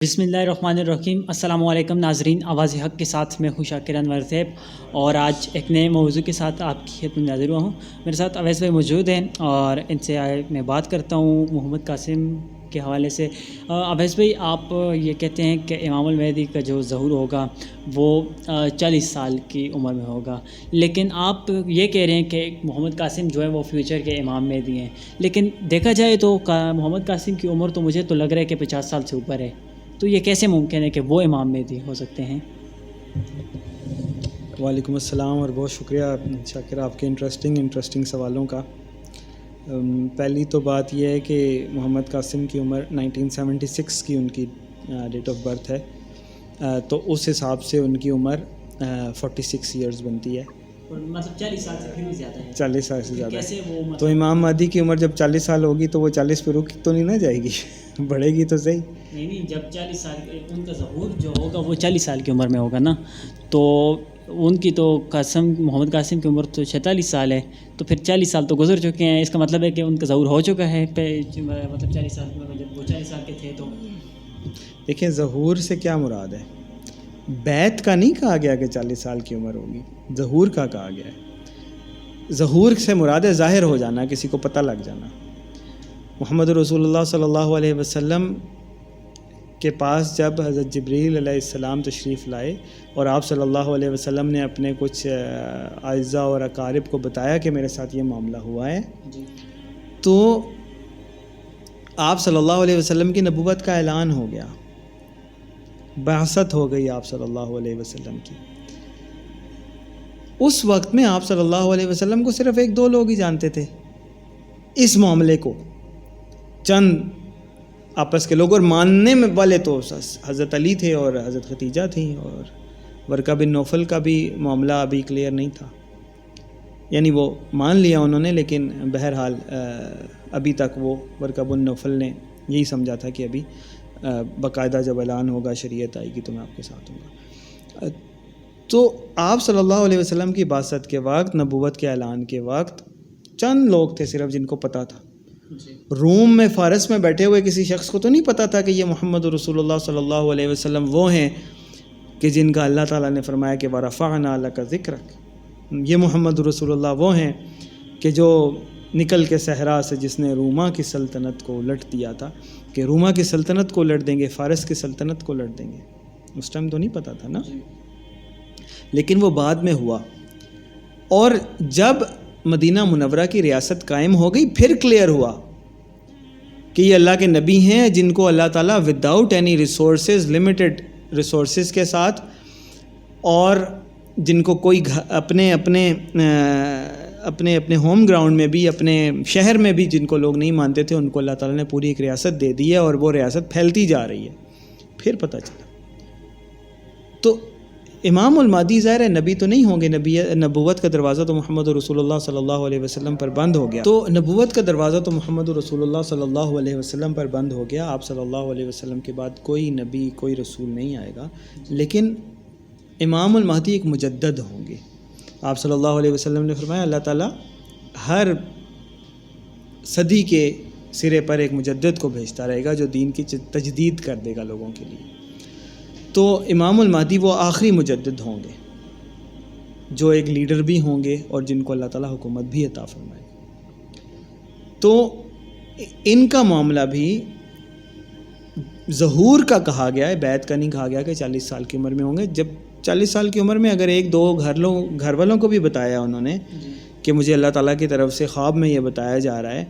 بسم اللہ الرحمن الرحیم۔ السلام علیکم ناظرین، آواز حق کے ساتھ میں ہوں شاکر انور زیب، اور آج ایک نئے موضوع کے ساتھ آپ کی خدمت میں حاضر ہوا ہوں۔ میرے ساتھ اویس بھائی موجود ہیں اور ان سے میں بات کرتا ہوں محمد قاسم کے حوالے سے۔ اویس بھائی، آپ یہ کہتے ہیں کہ امام المہدی کا جو ظہور ہوگا وہ 40 سال کی عمر میں ہوگا، لیکن آپ یہ کہہ رہے ہیں کہ محمد قاسم جو ہے وہ فیوچر کے امام مہدی ہیں، لیکن دیکھا جائے تو محمد قاسم کی عمر تو مجھے تو لگ رہا ہے کہ 50 سال سے اوپر ہے، تو یہ کیسے ممکن ہے کہ وہ امام مہدی ہو سکتے ہیں؟ وعلیکم السلام، اور بہت شکریہ شاکر آپ کے انٹرسٹنگ سوالوں کا۔ پہلی تو بات یہ ہے کہ محمد قاسم کی عمر 1976 کی ان کی ڈیٹ آف برتھ ہے، تو اس حساب سے ان کی عمر 46 ایئرز بنتی ہے، مطلب 40 سال سے پھر بھی زیادہ ہے۔ 40 سال سے زیادہ کیسے ہے۔ وہ تو امام مہدی کی عمر جب 40 سال ہوگی تو وہ 40 پہ رک تو نہیں نہ جائے گی، بڑھے گی تو صحیح۔ نہیں، جب 40 سال ان کا ظہور جو ہوگا وہ 40 سال کی عمر میں ہوگا نا، تو ان کی تو محمد قاسم کی عمر تو 46 سال ہے، تو پھر 40 سال تو گزر چکے ہیں، اس کا مطلب ہے کہ ان کا ظہور ہو چکا ہے مطلب 40 سال کی عمر میں جب وہ 40 سال کے تھے تو۔ دیکھیں، ظہور سے کیا مراد ہے؟ بیعت کا نہیں کہا گیا کہ 40 سال کی عمر ہوگی، ظہور کا کہا گیا ہے۔ ظہور سے مراد ہے ظاہر ہو جانا، کسی کو پتہ لگ جانا۔ محمد رسول اللہ صلی اللہ علیہ وسلم کے پاس جب حضرت جبریل علیہ السلام تشریف لائے اور آپ صلی اللہ علیہ وسلم نے اپنے کچھ اعزاء اور اقارب کو بتایا کہ میرے ساتھ یہ معاملہ ہوا ہے، تو آپ صلی اللہ علیہ وسلم کی نبوت کا اعلان ہو گیا، بعثت ہو گئی آپ صلی اللہ علیہ وسلم کی۔ اس وقت میں آپ صلی اللہ علیہ وسلم کو صرف 1-2 لوگ ہی جانتے تھے اس معاملے کو، چند آپس کے لوگ، اور ماننے میں والے تو حضرت علی تھے اور حضرت خدیجہ تھیں، اور ورقہ بن نوفل کا بھی معاملہ ابھی کلیئر نہیں تھا، یعنی وہ مان لیا انہوں نے، لیکن بہرحال ابھی تک وہ ورقہ بن نوفل نے یہی سمجھا تھا کہ ابھی باقاعدہ جب اعلان ہوگا، شریعت آئے گی تو میں آپ کے ساتھ ہوں گا۔ تو آپ صلی اللہ علیہ وسلم کی بعثت کے وقت، نبوت کے اعلان کے وقت چند لوگ تھے صرف جن کو پتہ تھا۔ روم میں، فارس میں بیٹھے ہوئے کسی شخص کو تو نہیں پتہ تھا کہ یہ محمد رسول اللہ صلی اللہ علیہ وسلم وہ ہیں کہ جن کا اللہ تعالیٰ نے فرمایا کہ وَرَفَعْنَا لَكَ ذِكْرَكَ، یہ محمد رسول اللہ وہ ہیں کہ جو نکل کے صحرا سے جس نے روما کی سلطنت کو الٹ دیا تھا، کہ روما کی سلطنت کو الٹ دیں گے، فارس کی سلطنت کو الٹ دیں گے۔ اس ٹائم تو نہیں پتہ تھا نا، لیکن وہ بعد میں ہوا، اور جب مدینہ منورہ کی ریاست قائم ہو گئی پھر کلیئر ہوا کہ یہ اللہ کے نبی ہیں جن کو اللہ تعالیٰ without any resources, limited resources کے ساتھ، اور جن کو کوئی اپنے ہوم گراؤنڈ میں بھی، اپنے شہر میں بھی جن کو لوگ نہیں مانتے تھے، ان کو اللہ تعالیٰ نے پوری ایک ریاست دے دی ہے، اور وہ ریاست پھیلتی جا رہی ہے۔ پھر پتہ چلا تو امام المہدی ظاہر ہے نبی تو نہیں ہوں گے، نبوت کا دروازہ تو محمد رسول اللہ صلی اللہ علیہ وسلم پر بند ہو گیا، تو نبوت کا دروازہ تو محمد رسول اللہ صلی اللہ علیہ وسلم پر بند ہو گیا۔ آپ صلی اللہ علیہ وسلم کے بعد کوئی نبی، کوئی رسول نہیں آئے گا، لیکن امام المہدی ایک مجدد ہوں گے۔ آپ صلی اللہ علیہ وسلم نے فرمایا اللہ تعالیٰ ہر صدی کے سرے پر ایک مجدد کو بھیجتا رہے گا جو دین کی تجدید کر دے گا لوگوں کے لیے۔ تو امام المہدی وہ آخری مجدد ہوں گے جو ایک لیڈر بھی ہوں گے اور جن کو اللہ تعالیٰ حکومت بھی عطا فرمائے گا۔ تو ان کا معاملہ بھی ظہور کا کہا گیا ہے، بیعت کا نہیں کہا گیا کہ 40 سال کی عمر میں ہوں گے۔ جب 40 سال کی عمر میں اگر 1-2 گھر والوں کو بھی بتایا انہوں نے کہ مجھے اللہ تعالیٰ کی طرف سے خواب میں یہ بتایا جا رہا ہے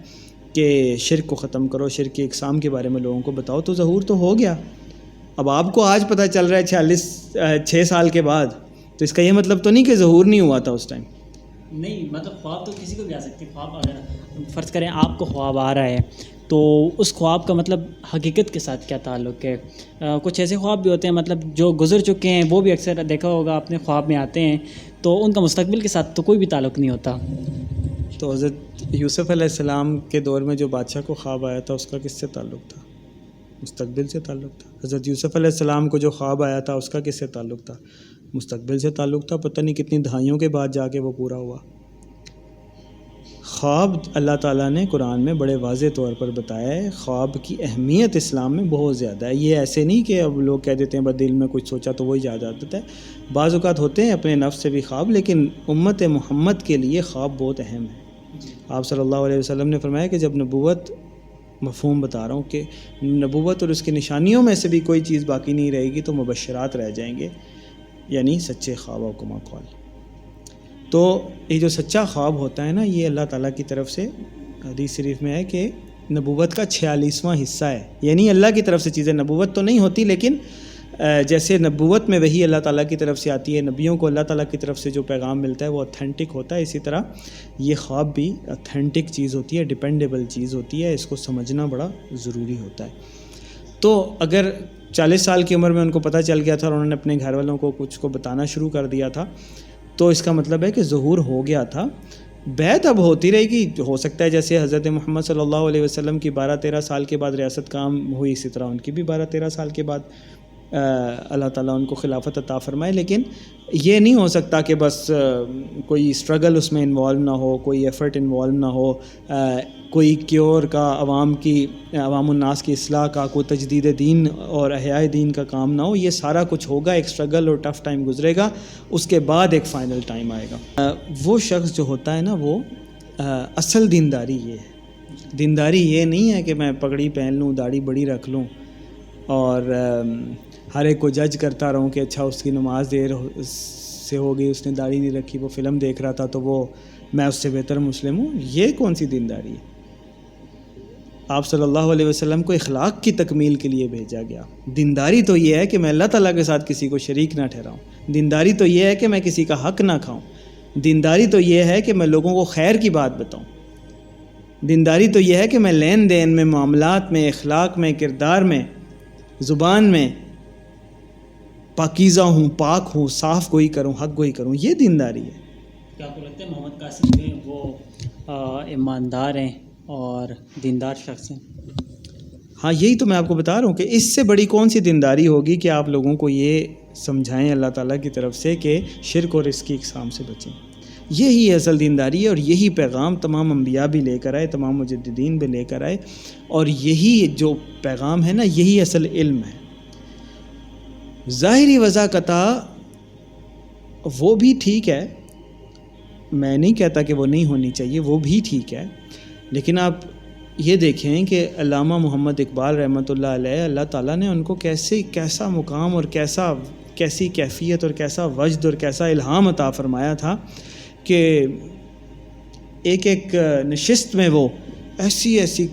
کہ شرک کو ختم کرو، شرک کی اقسام کے بارے میں لوگوں کو بتاؤ، تو ظہور تو ہو گیا۔ اب آپ کو آج پتہ چل رہا ہے 6 سال کے بعد، تو اس کا یہ مطلب تو نہیں کہ ظہور نہیں ہوا تھا اس ٹائم۔ نہیں، مطلب خواب تو کسی کو بھی آ سکتی ہے۔ خواب اگر فرض کریں آپ کو خواب آ رہا ہے تو اس خواب کا مطلب حقیقت کے ساتھ کیا تعلق ہے؟ کچھ ایسے خواب بھی ہوتے ہیں مطلب جو گزر چکے ہیں، وہ بھی اکثر دیکھا ہوگا اپنے خواب میں آتے ہیں، تو ان کا مستقبل کے ساتھ تو کوئی بھی تعلق نہیں ہوتا۔ تو حضرت یوسف علیہ السلام کے دور میں جو بادشاہ کو خواب آیا تھا اس کا کس سے تعلق تھا؟ مستقبل سے تعلق تھا۔ حضرت یوسف علیہ السلام کو جو خواب آیا تھا اس کا کس سے تعلق تھا؟ مستقبل سے تعلق تھا۔ پتہ نہیں کتنی دہائیوں کے بعد جا کے وہ پورا ہوا۔ خواب اللہ تعالیٰ نے قرآن میں بڑے واضح طور پر بتایا ہے. خواب کی اہمیت اسلام میں بہت زیادہ ہے. یہ ایسے نہیں کہ اب لوگ کہہ دیتے ہیں بس دل میں کچھ سوچا تو وہی یاد آتا ہے. بعض اوقات ہوتے ہیں اپنے نفس سے بھی خواب، لیکن امت محمد کے لیے خواب بہت اہم ہے. آپ صلی اللہ علیہ وسلم نے فرمایا کہ جب نبوت، مفہوم بتا رہا ہوں کہ نبوت اور اس کی نشانیوں میں سے بھی کوئی چیز باقی نہیں رہے گی تو مبشرات رہ جائیں گے، یعنی سچے خواب و کما قول. تو یہ جو سچا خواب ہوتا ہے نا، یہ اللہ تعالیٰ کی طرف سے حدیث شریف میں ہے کہ نبوت کا 46واں حصہ ہے. یعنی اللہ کی طرف سے چیزیں، نبوت تو نہیں ہوتی لیکن جیسے نبوت میں وہی اللہ تعالیٰ کی طرف سے آتی ہے، نبیوں کو اللہ تعالیٰ کی طرف سے جو پیغام ملتا ہے وہ اوتھینٹک ہوتا ہے، اسی طرح یہ خواب بھی اوتھینٹک چیز ہوتی ہے، ڈیپینڈیبل چیز ہوتی ہے. اس کو سمجھنا بڑا ضروری ہوتا ہے. تو اگر 40 سال کی عمر میں ان کو پتہ چل گیا تھا اور انہوں نے اپنے گھر والوں کو کچھ کو بتانا شروع کر دیا تھا، تو اس کا مطلب ہے کہ ظہور ہو گیا تھا. بیعت اب ہوتی رہے گی. ہو سکتا ہے جیسے حضرت محمد صلی اللہ علیہ وسلم کی 12-13 سال کے بعد ریاست کام ہوئی، اسی طرح ان کی بھی 12-13 سال کے بعد اللہ تعالیٰ ان کو خلافت عطا فرمائے. لیکن یہ نہیں ہو سکتا کہ بس کوئی اسٹرگل اس میں انوالو نہ ہو، کوئی ایفرٹ انوالو نہ ہو، کوئی کیور کا، عوام الناس کی اصلاح کا، کوئی تجدید دین اور احیاء دین کا کام نہ ہو. یہ سارا کچھ ہوگا، ایک اسٹرگل اور ٹف ٹائم گزرے گا، اس کے بعد ایک فائنل ٹائم آئے گا. وہ شخص جو ہوتا ہے نا، وہ اصل دینداری یہ ہے. دینداری یہ نہیں ہے کہ میں پگڑی پہن لوں، داڑھی بڑی رکھ لوں اور ہر ایک کو جج کرتا رہوں کہ اچھا اس کی نماز دیر سے ہو گئی، اس نے داڑھی نہیں رکھی، وہ فلم دیکھ رہا تھا تو وہ میں اس سے بہتر مسلم ہوں. یہ کون سی دینداری ہے؟ آپ صلی اللہ علیہ وسلم کو اخلاق کی تکمیل کے لیے بھیجا گیا. دینداری تو یہ ہے کہ میں اللہ تعالیٰ کے ساتھ کسی کو شریک نہ ٹھہراؤں. دینداری تو یہ ہے کہ میں کسی کا حق نہ کھاؤں. دینداری تو یہ ہے کہ میں لوگوں کو خیر کی بات بتاؤں. دینداری تو یہ ہے کہ میں لین دین میں، معاملات میں، اخلاق میں، کردار میں، زبان میں پاکیزہ ہوں، پاک ہوں، صاف گوئی کروں، حق گوئی کروں. یہ دینداری ہے. کیا آپ کو لگتا ہے محمد قاسم میں وہ ایماندار ہیں اور دیندار شخص ہیں؟ ہاں، یہی تو میں آپ کو بتا رہا ہوں کہ اس سے بڑی کون سی دینداری ہوگی کہ آپ لوگوں کو یہ سمجھائیں اللہ تعالیٰ کی طرف سے کہ شرک اور اس کی اقسام سے بچیں. یہی اصل دینداری ہے اور یہی پیغام تمام انبیاء بھی لے کر آئے، تمام مجددین بھی لے کر آئے. اور یہی جو پیغام ہے نا، یہی اصل علم ہے. ظاہری وضاحت وہ بھی ٹھیک ہے، میں نہیں کہتا کہ وہ نہیں ہونی چاہیے، وہ بھی ٹھیک ہے. لیکن آپ یہ دیکھیں کہ علامہ محمد اقبال رحمۃ اللہ علیہ، اللہ تعالیٰ نے ان کو کیسا مقام اور کیسی کیفیت اور کیسا وجد اور کیسا الہام عطا فرمایا تھا کہ ایک نشست میں وہ ایسی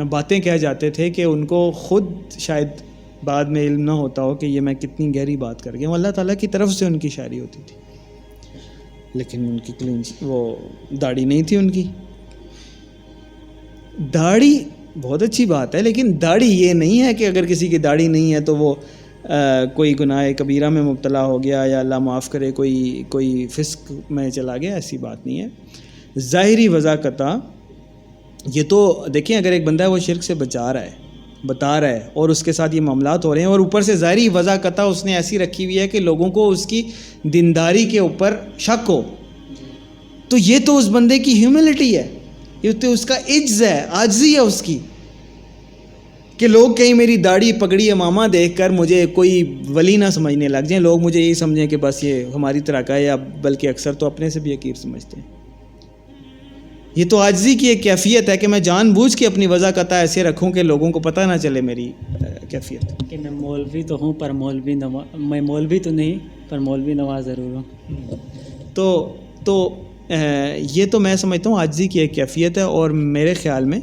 باتیں کہہ جاتے تھے کہ ان کو خود شاید بعد میں علم نہ ہوتا ہو کہ یہ میں کتنی گہری بات کر گیا ہوں. اللہ تعالیٰ کی طرف سے ان کی شاعری ہوتی تھی، لیکن ان کی وہ داڑھی نہیں تھی. ان کی داڑھی بہت اچھی بات ہے، لیکن داڑھی یہ نہیں ہے کہ اگر کسی کی داڑھی نہیں ہے تو وہ کوئی گناہ کبیرہ میں مبتلا ہو گیا یا اللہ معاف کرے کوئی فسق میں چلا گیا. ایسی بات نہیں ہے. ظاہری وضاحت یہ تو دیکھیں، اگر ایک بندہ ہے وہ شرک سے بتا رہا ہے اور اس کے ساتھ یہ معاملات ہو رہے ہیں اور اوپر سے ظاہری وضاحت اس نے ایسی رکھی ہوئی ہے کہ لوگوں کو اس کی دینداری کے اوپر شک ہو، تو یہ تو اس بندے کی ہیوملٹی ہے، یہ تو اس کا عجز ہے، عاجزی ہے اس کی، کہ لوگ کہیں میری داڑھی پگڑی امامہ دیکھ کر مجھے کوئی ولی نہ سمجھنے لگ جائیں، لوگ مجھے یہی سمجھیں کہ بس یہ ہماری طرح کا ہے، یا بلکہ اکثر تو اپنے سے بھی حقیر سمجھتے ہیں. یہ تو عاجزی کی ایک کیفیت ہے کہ میں جان بوجھ کے اپنی وضاحت ایسے رکھوں کہ لوگوں کو پتہ نہ چلے میری کیفیت. کہ میں مولوی تو ہوں پر میں مولوی تو نہیں پر مولوی نواز ضرور ہوں. تو یہ تو میں سمجھتا ہوں عاجزی کی ایک کیفیت ہے، اور میرے خیال میں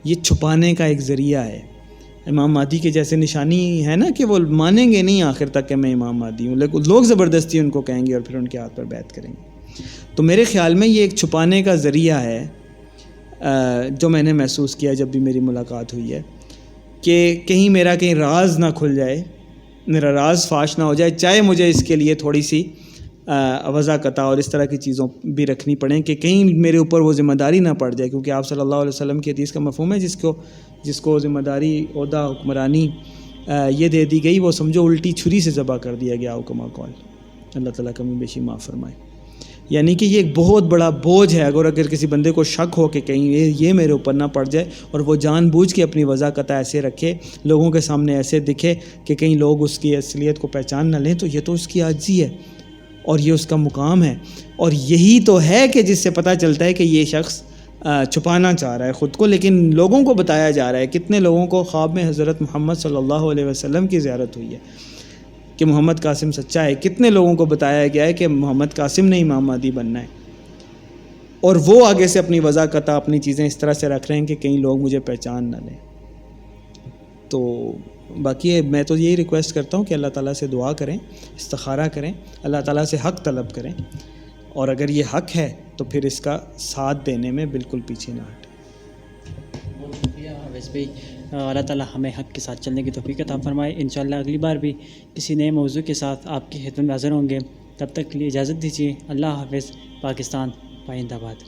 یہ چھپانے کا ایک ذریعہ ہے. امام مہدی کے جیسے نشانی ہے نا کہ وہ مانیں گے نہیں آخر تک کہ میں امام مہدی ہوں، لیکن لوگ زبردستی ان کو کہیں گے اور پھر ان کے ہاتھ پر بیعت کریں گے. تو میرے خیال میں یہ ایک چھپانے کا ذریعہ ہے جو میں نے محسوس کیا جب بھی میری ملاقات ہوئی ہے، کہ کہیں میرا راز نہ کھل جائے، میرا راز فاش نہ ہو جائے، چاہے مجھے اس کے لیے تھوڑی سی وضاحت اور اس طرح کی چیزوں بھی رکھنی پڑیں کہ کہیں میرے اوپر وہ ذمہ داری نہ پڑ جائے. کیونکہ آپ صلی اللہ علیہ وسلم کی حدیث کا مفہوم ہے جس کو ذمہ داری، عہدہ، حکمرانی یہ دے دی گئی، وہ سمجھو الٹی چھری سے ذبح کر دیا گیا. حکمہ قول اللہ تعالیٰ کمی بیشی معاف فرمائے. یعنی کہ یہ ایک بہت بڑا بوجھ ہے اگر کسی بندے کو شک ہو کہ کہیں یہ میرے اوپر نہ پڑ جائے، اور وہ جان بوجھ کے اپنی وضاحت ایسے رکھے، لوگوں کے سامنے ایسے دکھے کہ کہیں لوگ اس کی اصلیت کو پہچان نہ لیں، تو یہ تو اس کی عاجزی ہے اور یہ اس کا مقام ہے، اور یہی تو ہے کہ جس سے پتہ چلتا ہے کہ یہ شخص چھپانا چاہ رہا ہے خود کو، لیکن لوگوں کو بتایا جا رہا ہے۔ کتنے لوگوں کو خواب میں حضرت محمد صلی اللہ علیہ وسلم کی زیارت ہوئی ہے کہ محمد قاسم سچا ہے، کتنے لوگوں کو بتایا گیا ہے کہ محمد قاسم نے امام مہدی بننا ہے، اور وہ آگے سے اپنی وضاحت اپنی چیزیں اس طرح سے رکھ رہے ہیں کہ کہیں لوگ مجھے پہچان نہ لیں۔ تو باقی میں تو یہی ریکویسٹ کرتا ہوں کہ اللہ تعالیٰ سے دعا کریں، استخارہ کریں، اللہ تعالیٰ سے حق طلب کریں، اور اگر یہ حق ہے تو پھر اس کا ساتھ دینے میں بالکل پیچھے نہ ہٹیں۔ بہت شکریہ اویس بھائی، اللہ تعالیٰ ہمیں حق کے ساتھ چلنے کی توفیق عطا فرمائے۔ انشاءاللہ اگلی بار بھی کسی نئے موضوع کے ساتھ آپ کی خدمت میں حاضر ہوں گے، تب تک کے لیے اجازت دیجیے۔ اللہ حافظ۔ پاکستان پائندہ باد۔